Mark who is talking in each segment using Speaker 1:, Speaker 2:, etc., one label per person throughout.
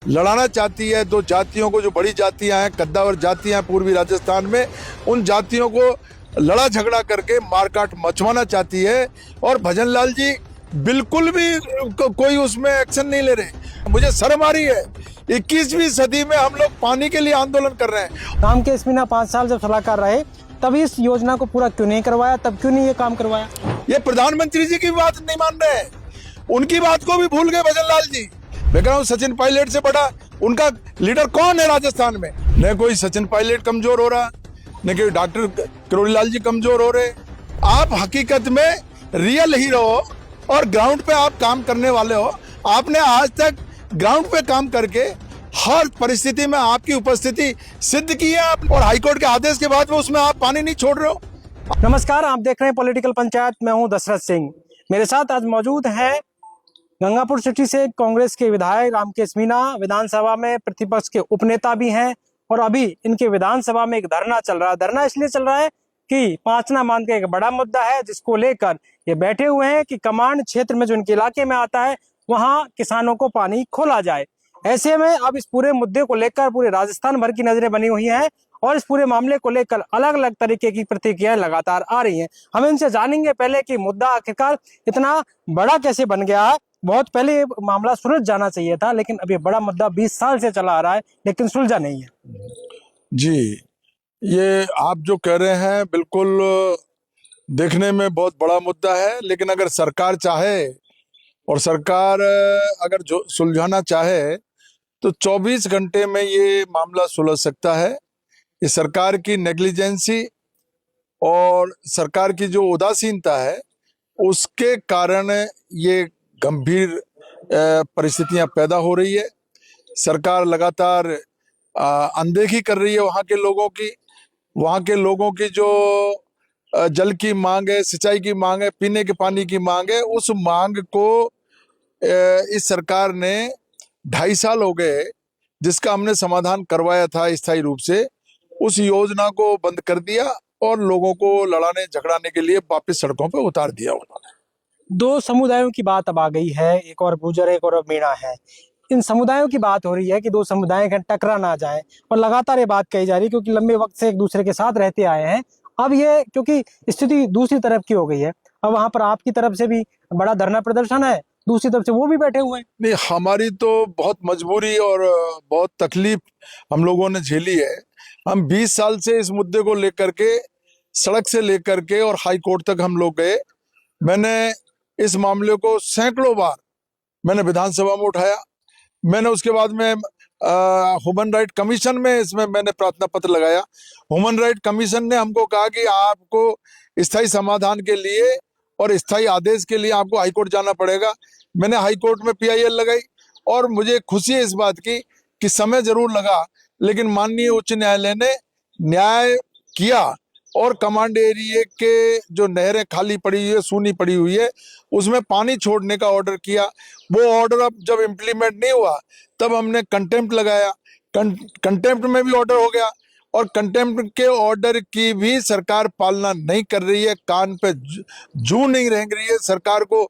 Speaker 1: लड़ाना चाहती है। दो जातियों को, जो बड़ी जातियां हैं, कद्दावर जातियां पूर्वी राजस्थान में, उन जातियों को लड़ा झगड़ा करके मारकाट मचवाना चाहती है। और भजन लाल जी बिल्कुल भी कोई उसमें एक्शन नहीं ले रहे। मुझे शर्म आ रही है। 21वीं सदी में हम लोग पानी के लिए आंदोलन कर रहे हैं।
Speaker 2: राम केश मीणा 5 साल जब सलाहकार रहे तब इस योजना को पूरा क्यों नहीं करवाया, तब क्यों नहीं ये काम करवाया?
Speaker 1: ये प्रधानमंत्री जी की बात नहीं मान रहे हैं, उनकी बात को भी भूल गए भजन लाल जी। मैं कह रहा हूँ सचिन पायलट से बड़ा उनका लीडर कौन है राजस्थान में? न कोई सचिन पायलट कमजोर हो रहा, न कोई डॉक्टर किरोड़ी लाल जी कमजोर हो रहे। आप हकीकत में रियल हीरो हो और ग्राउंड पे आप काम करने वाले हो। आपने आज तक ग्राउंड पे काम करके हर परिस्थिति में आपकी उपस्थिति सिद्ध की है। और हाईकोर्ट के आदेश के बाद में उसमें आप पानी नहीं छोड़ रहे हो।
Speaker 2: नमस्कार, आप देख रहे हैं पॉलिटिकल पंचायत। मैं हूं दशरथ सिंह। मेरे साथ आज मौजूद हैं गंगापुर सिटी से कांग्रेस के विधायक राम केश मीणा, विधानसभा में प्रतिपक्ष के उपनेता भी हैं। और अभी इनके विधानसभा में एक धरना चल रहा है। धरना इसलिए चल रहा है कि पांचना बांध का एक बड़ा मुद्दा है, जिसको लेकर ये बैठे हुए हैं कि कमांड क्षेत्र में जो इनके इलाके में आता है वहां किसानों को पानी खोला जाए। ऐसे में अब इस पूरे मुद्दे को लेकर पूरे राजस्थान भर की नजरें बनी हुई हैं और इस पूरे मामले को लेकर अलग अलग तरीके की प्रतिक्रियाएं लगातार आ रही हैं। हम इनसे जानेंगे पहले कि मुद्दा आखिरकार इतना बड़ा कैसे बन गया है। बहुत पहले ये मामला सुलझ जाना चाहिए था, लेकिन अब ये बड़ा मुद्दा 20 साल से चला आ रहा है, लेकिन सुलझा नहीं है।
Speaker 1: जी, ये आप जो कह रहे हैं बिल्कुल देखने में बहुत बड़ा मुद्दा है, लेकिन अगर सरकार चाहे और सरकार अगर जो सुलझाना चाहे तो 24 घंटे में ये मामला सुलझ सकता है। ये सरकार की नेग्लिजेंसी और सरकार की जो उदासीनता है उसके कारण ये गंभीर परिस्थितियां पैदा हो रही है। सरकार लगातार अनदेखी कर रही है वहाँ के लोगों की जो जल की मांग है, सिंचाई की मांग है, पीने के पानी की मांग है। उस मांग को इस सरकार ने 2.5 साल हो गए, जिसका हमने समाधान करवाया था स्थायी रूप से, उस योजना को बंद कर दिया और लोगों को लड़ाने झगड़ाने के लिए वापस सड़कों पे उतार दिया उन्होंने।
Speaker 2: दो समुदायों की बात अब आ गई है, एक और गुर्जर एक और मीणा है। इन समुदायों की बात हो रही है कि दो समुदाय कहीं टकरा ना जाए, और लगातार ये बात कही जा रही है क्योंकि लंबे वक्त से एक दूसरे के साथ रहते आए हैं। अब ये क्योंकि स्थिति दूसरी तरफ की हो गई है, अब वहां पर आपकी तरफ से भी बड़ा धरना प्रदर्शन है, दूसरी तरफ से वो भी बैठे हुए हैं।
Speaker 1: नहीं, हमारी तो बहुत मजबूरी और बहुत तकलीफ हम लोगों ने झेली है। हम 20 साल से इस मुद्दे को लेकर के, सड़क से लेकर के और हाई कोर्ट तक हम लोग गए। मैंने इस मामले को सैकड़ों बार मैंने विधानसभा में उठाया। मैंने उसके बाद में ह्यूमन राइट कमीशन में इसमें मैंने प्रार्थना पत्र लगाया। ह्यूमन राइट कमीशन ने हमको कहा कि आपको स्थायी समाधान के लिए और स्थायी आदेश के लिए आपको हाईकोर्ट जाना पड़ेगा। मैंने हाईकोर्ट में PIL लगाई और मुझे खुशी है इस बात की कि समय जरूर लगा, लेकिन माननीय उच्च न्यायालय ने न्याय किया और कमांड एरिया के जो नहरें खाली पड़ी हुई है, सूनी पड़ी हुई है, उसमें पानी छोड़ने का ऑर्डर किया। वो ऑर्डर अब जब इम्प्लीमेंट नहीं हुआ तब हमने कंटेम्प्ट लगाया। कंटेम्प्ट में भी ऑर्डर हो गया और कंटेम्प्ट के ऑर्डर की भी सरकार पालना नहीं कर रही है। कान पे जू नहीं रेंग रही है। सरकार को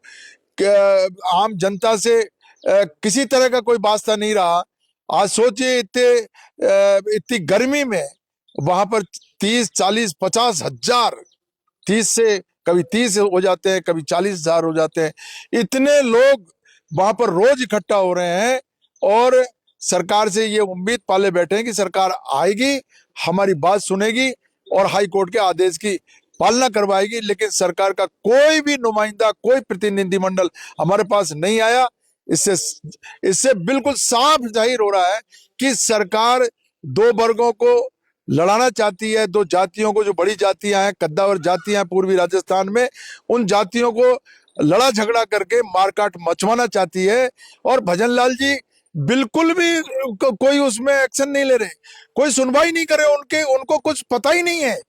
Speaker 1: आम जनता से किसी तरह का कोई वास्ता नहीं रहा। आज सोचिए इतनी गर्मी में वहां पर 30, 40, 50 हजार, 30 से कभी 30 हो जाते हैं, कभी 40,000 हो जाते हैं। इतने लोग वहां पर रोज इकट्ठा हो रहे हैं और सरकार से ये उम्मीद पाले बैठे हैं कि सरकार आएगी, हमारी बात सुनेगी और हाई कोर्ट के आदेश की पालना करवाएगी। लेकिन सरकार का कोई भी नुमाइंदा, कोई प्रतिनिधिमंडल हमारे पास नहीं आया। इससे बिल्कुल साफ जाहिर हो रहा है कि सरकार दो वर्गों को लड़ाना चाहती है। दो जातियों को, जो बड़ी जातियां हैं, कद्दावर जातियां पूर्वी राजस्थान में, उन जातियों को लड़ा झगड़ा करके मारकाट मचवाना चाहती है। और भजन लाल जी बिल्कुल भी कोई उसमें एक्शन नहीं ले रहे, कोई सुनवाई नहीं करे। उनको कुछ पता ही नहीं है।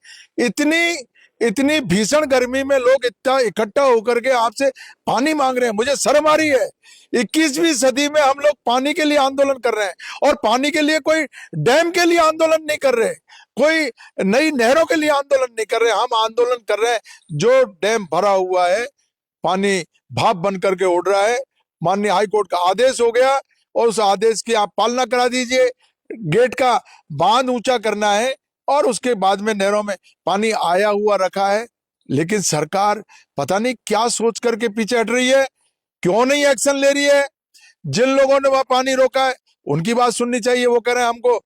Speaker 1: इतनी भीषण गर्मी में लोग इतना इकट्ठा होकर के आपसे पानी मांग रहे हैं। मुझे शर्म आ रही है। 21वीं सदी में हम लोग पानी के लिए आंदोलन कर रहे हैं और पानी के लिए कोई डैम के लिए आंदोलन नहीं कर रहे, कोई नई नहरों के लिए आंदोलन नहीं कर रहे। हम आंदोलन कर रहे हैं जो डैम भरा हुआ है, पानी भाप बन करके उड़ रहा है। माननीय हाई कोर्ट का आदेश हो गया और उस आदेश की आप पालना करा दीजिए। गेट का बांध ऊंचा करना है और उसके बाद में नहरों में पानी आया हुआ रखा है, लेकिन सरकार पता नहीं क्या सोच करके पीछे हट रही है, क्यों नहीं एक्शन ले रही है। जिन लोगों ने वह पानी रोका है उनकी बात सुननी चाहिए। वो कह रहे हैं हमको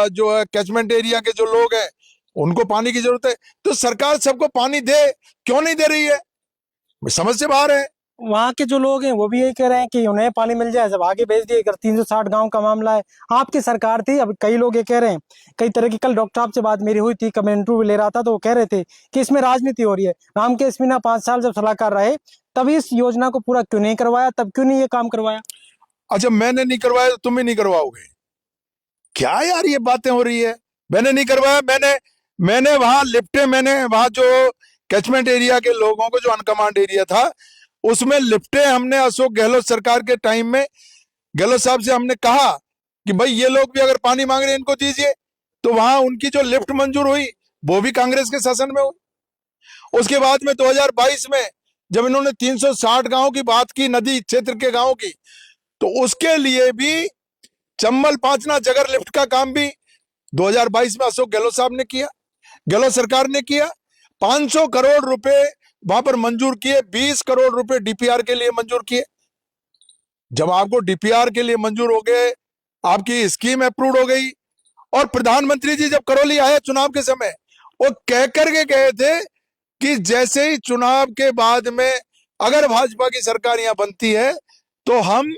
Speaker 1: जो है कैचमेंट एरिया के जो लोग हैं उनको पानी की जरूरत है, तो सरकार सबको पानी दे, क्यों नहीं दे रही है, समझ से बाहर है।
Speaker 2: वहाँ के जो लोग हैं वो भी यही कह रहे हैं कि उन्हें पानी मिल जाए, सब आगे भेज दिए। अगर 360 गांव का मामला है, आपकी सरकार थी, अब कई लोग ये कह रहे हैं, कई तरह की, कल डॉक्टर साहब से बात मेरी हुई थी, कब इंटरव्यू ले रहा था तो वो कह रहे थे कि इसमें राजनीति हो रही है। रामकेश मीणा 5 साल जब सलाहकार रहे तब इस योजना को पूरा क्यों नहीं करवाया, तब क्यों नहीं ये काम करवाया?
Speaker 1: अच्छा, मैंने नहीं करवाया तो तुम ही नहीं करवाओगे क्या यार, ये बातें हो रही है। मैंने नहीं करवाया, मैंने वहां लिफ्टे, मैंने वहां जो कैचमेंट एरिया के लोगों को, जो अनकमांड एरिया था उसमें लिफ्टे हमने अशोक गहलोत सरकार के टाइम में गहलोत साहब से हमने कहा कि भाई ये लोग भी अगर पानी मांग रहे हैं इनको दीजिए, तो वहां उनकी जो लिफ्ट मंजूर हुई वो भी कांग्रेस के शासन में हुई। उसके बाद में 2022 में जब इन्होंने 360 गांव की बात की, नदी क्षेत्र के गांव की, तो उसके लिए भी चंबल पांचना जगर लिफ्ट का काम भी 2022 में अशोक गहलोत साहब ने किया, गहलोत सरकार ने किया। 500 करोड़ रुपए वहां पर मंजूर किए, 20 करोड़ रुपए डीपीआर के लिए मंजूर किए। जब आपको डीपीआर के लिए मंजूर हो गए, आपकी स्कीम अप्रूव हो गई, और प्रधानमंत्री जी जब करौली आए चुनाव के समय, वो कह करके गए थे कि जैसे ही चुनाव के बाद में अगर भाजपा की सरकार यहां बनती है तो हम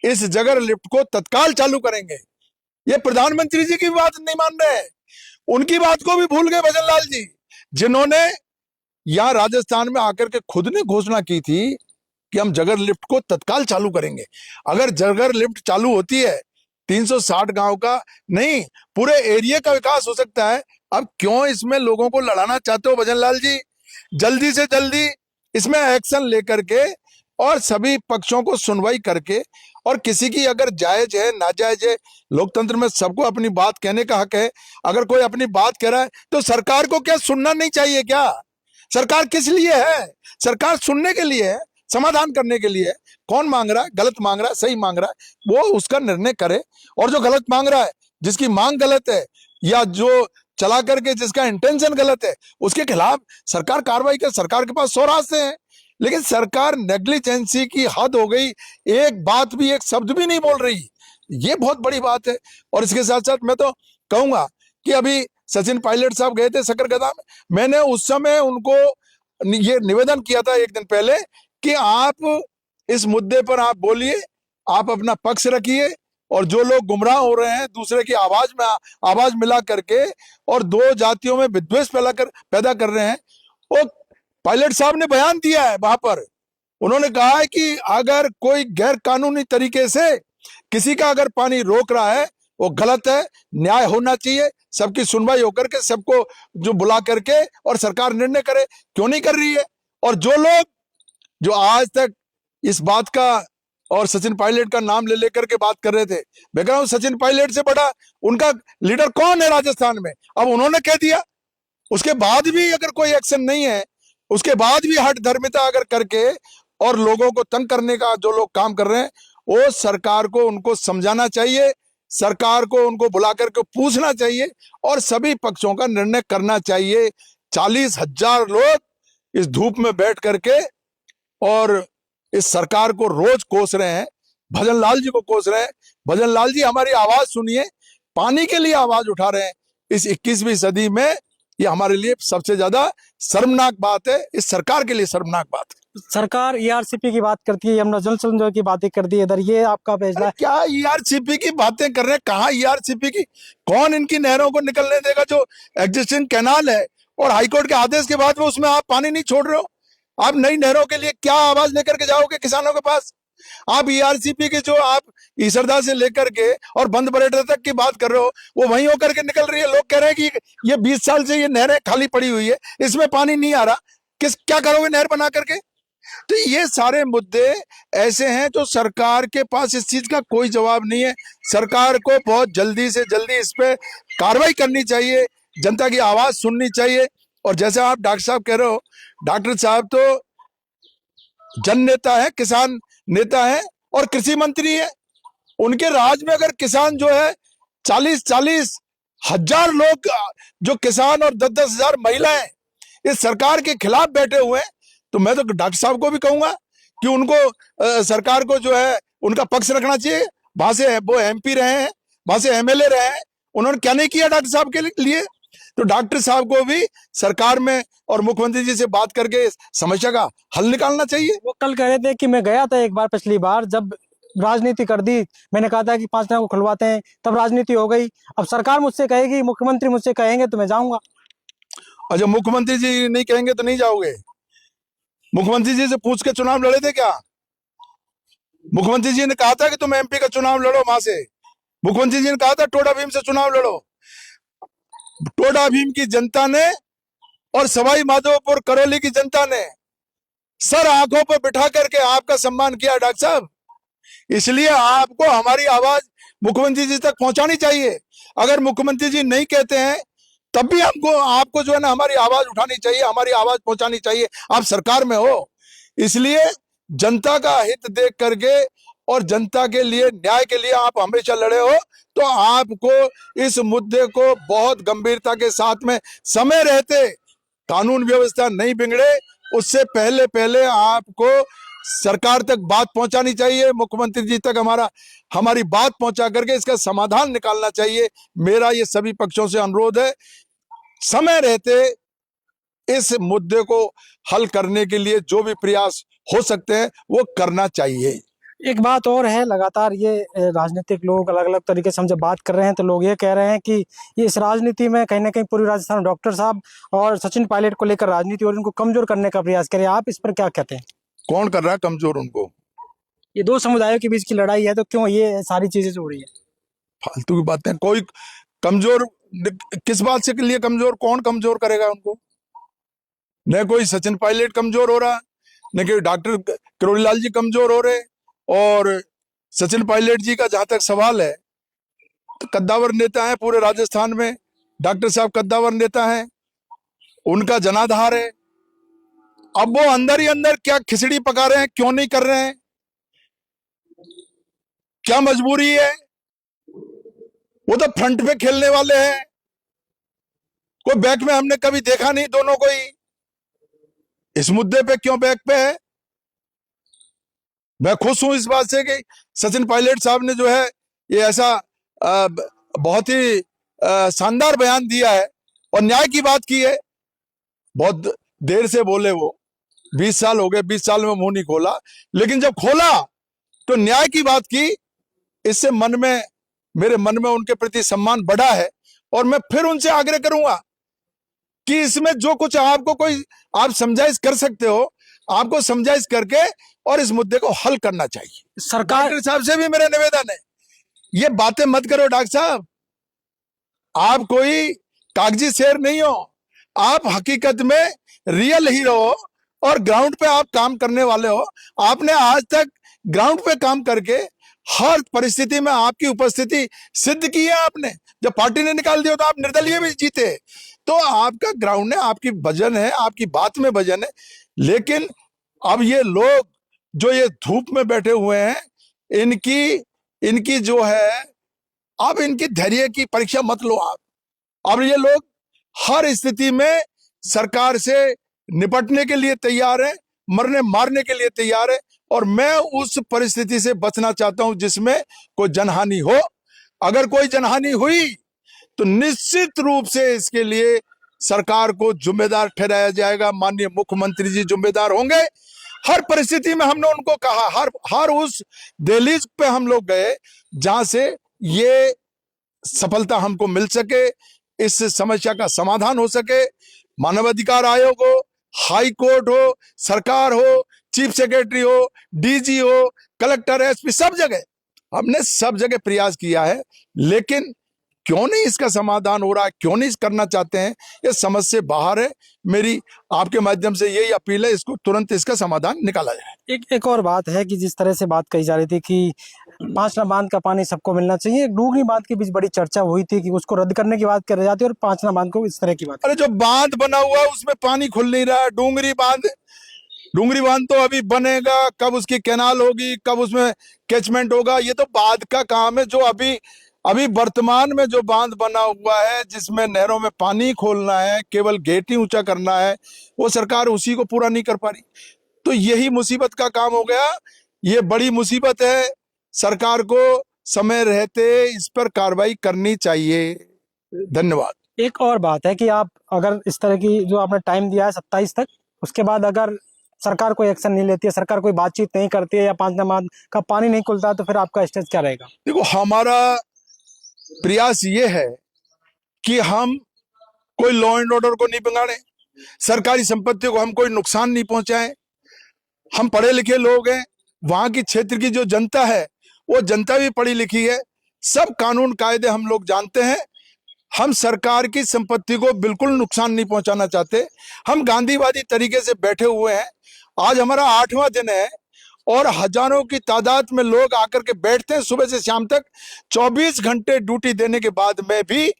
Speaker 1: इस जगर लिफ्ट को तत्काल चालू करेंगे। ये प्रधानमंत्री जी की बात नहीं मान रहे हैं, उनकी बात को भी भूल गए भजन लाल जी, जिन्होंने यहां राजस्थान में आकर के खुद ने घोषणा की थी कि हम जगर लिफ्ट को तत्काल चालू करेंगे। अगर जगर लिफ्ट चालू होती है 360 गांव का नहीं, पूरे एरिया का विकास हो सकता है। अब क्यों इसमें लोगों को लड़ाना चाहते हो भजन लाल जी? जल्दी से जल्दी इसमें एक्शन लेकर के और सभी पक्षों को सुनवाई करके, और किसी की अगर जायज है नाजायज है, लोकतंत्र में सबको अपनी बात कहने का हक है। अगर कोई अपनी बात कह रहा है तो सरकार को क्या सुनना नहीं चाहिए क्या? सरकार किस लिए है? सरकार सुनने के लिए है, समाधान करने के लिए है। कौन मांग रहा है, गलत मांग रहा है, सही मांग रहा है, वो उसका निर्णय करे। और जो गलत मांग रहा है, जिसकी मांग गलत है या जो चला करके जिसका इंटेंशन गलत है, उसके खिलाफ सरकार कार्रवाई करे। सरकार के पास 100 रास्ते हैं, लेकिन सरकार नेग्लिजेंसी की हद हो गई, एक बात भी, एक शब्द भी नहीं बोल रही। ये बहुत बड़ी बात है। और इसके साथ साथ मैं तो कहूंगा कि अभी सचिन पायलट साहब गए थे सकरगदा में, मैंने उस समय उनको ये निवेदन किया था एक दिन पहले कि आप इस मुद्दे पर आप बोलिए, आप अपना पक्ष रखिए, और जो लोग गुमराह हो रहे हैं दूसरे की आवाज में आवाज मिला करके और दो जातियों में विद्वेष पैदा कर रहे हैं, वो पायलट साहब ने बयान दिया है वहां पर। उन्होंने कहा है कि अगर कोई गैर कानूनी तरीके से किसी का अगर पानी रोक रहा है वो गलत है, न्याय होना चाहिए, सबकी सुनवाई होकर के सबको जो बुला करके और सरकार निर्णय करे। क्यों नहीं कर रही है? और जो लोग जो आज तक इस बात का और सचिन पायलट का नाम ले लेकर के बात कर रहे थे, मैं कह रहा हूं सचिन पायलट से बड़ा उनका लीडर कौन है राजस्थान में? अब उन्होंने कह दिया, उसके बाद भी अगर कोई एक्शन नहीं है, उसके बाद भी हठ धर्मिता अगर करके और लोगों को तंग करने का जो लोग काम कर रहे हैं, वो सरकार को उनको समझाना चाहिए, सरकार को उनको बुला करके पूछना चाहिए और सभी पक्षों का निर्णय करना चाहिए। 40,000 लोग इस धूप में बैठ करके और इस सरकार को रोज कोस रहे हैं, भजन लाल जी को कोस रहे हैं। भजन लाल जी हमारी आवाज सुनिए, पानी के लिए आवाज उठा रहे हैं। इस 21वीं सदी में ये हमारे लिए सबसे ज्यादा शर्मनाक बात है, इस सरकार के लिए शर्मनाक बात है।
Speaker 2: सरकार ईआरसीपी की बात करती है, यमुना जल संजोग की बातें करती है, इधर ये आपका फैसला है?
Speaker 1: क्या ईआरसीपी की बातें कर रहे हैं? कहाँ ईआरसीपी की? कौन इनकी नहरों को निकलने देगा? जो एग्जिस्टिंग कैनाल है और हाईकोर्ट के आदेश के बाद में उसमें आप पानी नहीं छोड़ रहे हो, आप नई नहरों के लिए क्या आवाज लेकर के जाओगे किसानों के पास? आप ईआरसीपी के जो आप ईसरदा से लेकर के और बंद बरेटा तक की बात कर रहे हो, वो वहीं होकर के निकल रही है। लोग कह रहे हैं कि ये 20 साल से ये नहरें खाली पड़ी हुई है, इसमें पानी नहीं आ रहा, क्या करोगे नहर बना करके? तो ये सारे मुद्दे ऐसे हैं जो सरकार के पास इस चीज का कोई जवाब नहीं है। सरकार को बहुत जल्दी से जल्दी इस पे कार्रवाई करनी चाहिए, जनता की आवाज सुननी चाहिए। और जैसे आप डॉक्टर साहब कह रहे हो, डॉक्टर साहब तो जन नेता है, किसान नेता है और कृषि मंत्री है। उनके राज में अगर किसान जो है 40-40 हजार लोग जो किसान और 10-10 हजार महिलाएं इस सरकार के खिलाफ बैठे हुए हैं, तो मैं तो डॉक्टर साहब को भी कहूंगा कि उनको सरकार को जो है उनका पक्ष रखना चाहिए। वहां से वो एमपी रहे हैं, वहां से एमएलए रहे हैं, उन्होंने क्या नहीं किया डॉक्टर साहब के लिए। तो डॉक्टर साहब को भी सरकार में और मुख्यमंत्री जी से बात करके समस्या का हल निकालना चाहिए।
Speaker 2: वो कल कह रहे थे कि मैं गया था एक बार, पिछली बार जब राजनीति कर दी, मैंने कहा था कि 5 को खुलवाते हैं, तब राजनीति हो गई। अब सरकार मुझसे कहेगी, मुख्यमंत्री मुझसे कहेंगे तो मैं जाऊंगा।
Speaker 1: अच्छा, मुख्यमंत्री जी नहीं कहेंगे तो नहीं जाओगे? मुख्यमंत्री जी से पूछ के चुनाव लड़े थे क्या? मुख्यमंत्री जी ने कहा था कि तुम एमपी का चुनाव लड़ो वहां से। मुख्यमंत्री जी ने कहा था टोडा भीम से चुनाव लड़ो। टोडा भीम की जनता ने और सवाई माधोपुर करौली की जनता ने सर आंखों पर बिठा करके आपका सम्मान किया डॉक्टर साहब। इसलिए आपको हमारी आवाज मुख्यमंत्री जी तक पहुंचानी चाहिए। अगर मुख्यमंत्री जी नहीं कहते हैं तब भी हमको आपको जो है ना हमारी आवाज उठानी चाहिए, हमारी आवाज पहुंचानी चाहिए। आप सरकार में हो, इसलिए जनता का हित देख करके और जनता के लिए न्याय के लिए आप हमेशा लड़े हो, तो आपको इस मुद्दे को बहुत गंभीरता के साथ में समय रहते, कानून व्यवस्था नहीं बिगड़े उससे पहले पहले आपको सरकार तक बात पहुंचानी चाहिए, मुख्यमंत्री जी तक हमारी बात पहुंचा करके इसका समाधान निकालना चाहिए। मेरा ये सभी पक्षों से अनुरोध है, समय रहते इस मुद्दे को हल करने के लिए जो भी प्रयास हो सकते हैं वो करना चाहिए।
Speaker 2: एक बात और है, लगातार ये राजनीतिक लोग अलग अलग तरीके से हम जब बात कर रहे हैं तो लोग ये कह रहे हैं कि ये इस राजनीति में कहीं ना कहीं पूरी राजस्थान डॉक्टर साहब और सचिन पायलट को लेकर राजनीति और इनको कमजोर करने का प्रयास करे। आप इस पर क्या कहते हैं?
Speaker 1: कौन कर रहा है कमजोर उनको?
Speaker 2: ये दो समुदायों के बीच की लड़ाई है, तो क्यों ये सारी चीजें हो रही है?
Speaker 1: फालतू की बातें। कोई कमजोर किस बात से के लिए कमजोर? कौन कमजोर करेगा उनको? न कोई सचिन पायलट कमजोर हो रहा, न कोई डॉक्टर किरोड़ीलाल जी कमजोर हो रहे। और सचिन पायलट जी का जहां तक सवाल है, तो कद्दावर नेता है पूरे राजस्थान में, डॉक्टर साहब कद्दावर नेता हैं, उनका जनाधार है। अब वो अंदर ही अंदर क्या खिचड़ी पका रहे हैं, क्यों नहीं कर रहे हैं, क्या मजबूरी है? वो तो फ्रंट पे खेलने वाले हैं, कोई बैक में हमने कभी देखा नहीं दोनों को ही। इस मुद्दे पे क्यों बैक पे है? मैं खुश हूं इस बात से कि सचिन पायलट साहब ने जो है ये ऐसा बहुत ही शानदार बयान दिया है और न्याय की बात की है। बहुत देर से बोले वो, 20 साल हो गए, 20 साल में मुंह नहीं खोला, लेकिन जब खोला तो न्याय की बात की। इससे मेरे मन में उनके प्रति सम्मान बढ़ा है और मैं फिर उनसे आग्रह करूंगा कि इसमें जो कुछ आपको कोई आप समझाइश कर सकते हो, आपको समझाइश करके और इस मुद्दे को हल करना चाहिए।
Speaker 2: सरकार
Speaker 1: डॉक्टर साहब से भी मेरा निवेदन है, ये बातें मत करो डॉक्टर साहब। आप कोई कागजी शेर नहीं हो, आप हकीकत में रियल हीरो हो और ग्राउंड पे आप काम करने वाले हो। आपने आज तक ग्राउंड पे काम करके हर परिस्थिति में आपकी उपस्थिति सिद्ध की है आपने। जब पार्टी ने निकाल दिया तो आप निर्दलीय भी जीते, तो आपका ग्राउंड है, आपकी वजन है, आपकी बात में वजन है। लेकिन अब ये लोग जो ये धूप में बैठे हुए हैं, इनकी जो है, अब इनकी धैर्य की परीक्षा मत लो आप। अब ये लोग हर स्थिति में सरकार से निपटने के लिए तैयार है, मरने मारने के लिए तैयार है, और मैं उस परिस्थिति से बचना चाहता हूं जिसमें कोई जनहानि हो। अगर कोई जनहानि हुई तो निश्चित रूप से इसके लिए सरकार को जिम्मेदार ठहराया जाएगा। माननीय मुख्यमंत्री जी जिम्मेदार होंगे। हर परिस्थिति में हमने उनको कहा, हर उस दहलीज पे हम लोग गए जहां से ये सफलता हमको मिल सके, इस समस्या का समाधान हो सके। मानवाधिकार आयोग हो, हाई कोर्ट हो, सरकार हो, चीफ सेक्रेटरी हो, डीजी हो, कलेक्टर, एसपी, हमने सब जगह प्रयास किया है, लेकिन क्यों नहीं इसका समाधान हो रहा है, क्यों नहीं करना चाहते हैं, ये समझ से बाहर है। मेरी आपके माध्यम से यही अपील है, इसको तुरंत इसका समाधान निकाला जाए।
Speaker 2: एक और बात है कि जिस तरह से बात कही जा रही थी कि पांचना बांध का पानी सबको मिलना चाहिए, डूंगरी बांध के बीच बड़ी चर्चा हुई थी कि उसको रद्द करने की बात कर जाती है और पांचना बांध को इस तरह की बात।
Speaker 1: अरे जो बांध बना हुआ है उसमें पानी खुल नहीं रहा है। डूंगरी बांध डूंगरी बांध तो अभी बनेगा, कब उसकी कैनाल होगी, कब उसमें कैचमेंट होगा, ये तो बाद का काम है। जो अभी अभी वर्तमान में जो बांध बना हुआ है, जिसमें नहरों में पानी खोलना है, केवल गेट ही ऊंचा करना है, वो सरकार उसी को पूरा नहीं कर पा रही। तो यही मुसीबत का काम हो गया। ये बड़ी मुसीबत है। सरकार को समय रहते इस पर कार्रवाई करनी चाहिए। धन्यवाद।
Speaker 2: एक और बात है कि आप अगर इस तरह की जो आपने टाइम दिया है 27 तक, उसके बाद अगर सरकार कोई एक्शन नहीं लेती है, सरकार कोई बातचीत नहीं करती है या 5 नमाज का पानी नहीं खुलता, तो फिर आपका स्टेज क्या रहेगा?
Speaker 1: देखो, हमारा प्रयास ये है कि हम कोई लॉ एंड ऑर्डर को नहीं बिगाड़े, सरकारी संपत्ति को हम कोई नुकसान नहीं पहुंचाएं। हम पढ़े लिखे लोग हैं, वहां की क्षेत्र की जो जनता है वो जनता भी पढ़ी लिखी है, सब कानून कायदे हम लोग जानते हैं। हम सरकार की संपत्ति को बिल्कुल नुकसान नहीं पहुंचाना चाहते। हम गांधीवादी तरीके से बैठे हुए हैं। आज हमारा 8वां दिन है और हजारों की तादाद में लोग आकर के बैठते हैं सुबह से शाम तक। 24 घंटे ड्यूटी देने के बाद में भी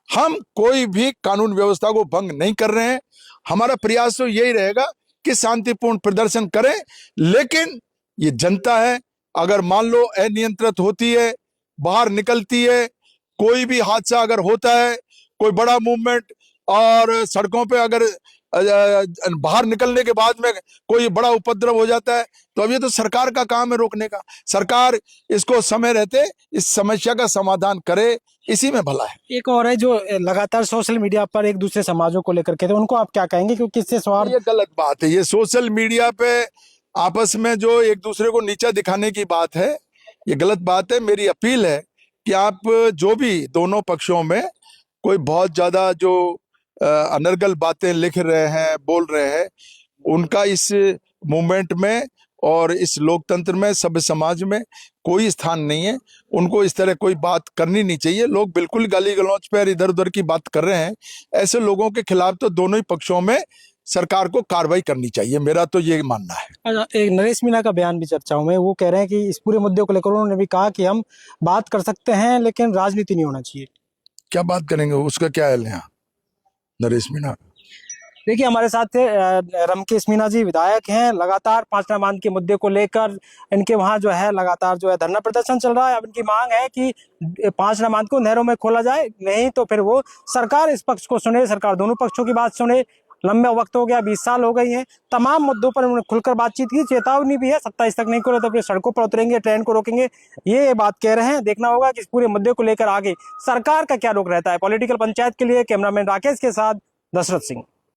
Speaker 1: हम कोई भी कानून व्यवस्था को भंग नहीं कर रहे हैं। हमारा प्रयास तो यही रहेगा कि शांतिपूर्ण प्रदर्शन करें, लेकिन ये जनता है, अगर मान लो अनियंत्रित होती है, बाहर निकलती है, कोई भी हादसा अगर होता है, कोई बड़ा मूवमेंट और सड़कों पे अगर बाहर निकलने के बाद में कोई बड़ा उपद्रव हो जाता है, तो अब ये तो सरकार का काम है रोकने का। सरकार इसको समय रहते इस समस्या का समाधान करे, इसी में भला है।
Speaker 2: एक और है जो लगातार सोशल मीडिया पर एक दूसरे समाजों को लेकर के, तो उनको आप क्या कहेंगे, क्योंकि इससे स्वार्थ?
Speaker 1: ये गलत बात है। ये सोशल मीडिया पे आपस में जो एक दूसरे को नीचा दिखाने की बात है, ये गलत बात है। मेरी अपील है कि आप जो भी दोनों पक्षों में कोई बहुत ज्यादा जो अनर्गल बातें लिख रहे हैं, बोल रहे हैं, उनका इस मूवमेंट में और इस लोकतंत्र में, सभ्य समाज में कोई स्थान नहीं है। उनको इस तरह कोई बात करनी नहीं चाहिए। लोग बिल्कुल गाली गलौज पर इधर उधर की बात कर रहे हैं। ऐसे लोगों के खिलाफ तो दोनों ही पक्षों में सरकार को कार्रवाई करनी चाहिए, मेरा तो ये मानना है।
Speaker 2: एक नरेश मीणा का बयान भी चर्चाओं में, वो कह रहे हैं कि इस पूरे मुद्दे को लेकर उन्होंने भी कहा कि हम बात कर सकते हैं लेकिन राजनीति नहीं होना चाहिए।
Speaker 1: क्या बात करेंगे, उसका क्या है यहाँ नरेश मीणा?
Speaker 2: देखिए, हमारे साथ थे रमकेश मीणा जी, विधायक हैं। लगातार 5 नमाज के मुद्दे को लेकर इनके वहां जो है लगातार जो है धरना प्रदर्शन चल रहा है। अब इनकी मांग है कि 5 नमाज को नहरों में खोला जाए, नहीं तो फिर वो सरकार इस पक्ष को सुने, सरकार दोनों पक्षों की बात सुने। लंबा वक्त हो गया, 20 साल हो गई हैं, तमाम मुद्दों पर उन्होंने खुलकर बातचीत की। चेतावनी भी है, 27 तक नहीं खोले तो फिर सड़कों पर उतरेंगे, ट्रेन को रोकेंगे, ये बात कह रहे हैं। देखना होगा कि इस पूरे मुद्दे को लेकर आगे सरकार का क्या रुख रहता है। पॉलिटिकल पंचायत के लिए कैमरामैन राकेश के साथ दशरथ सिंह।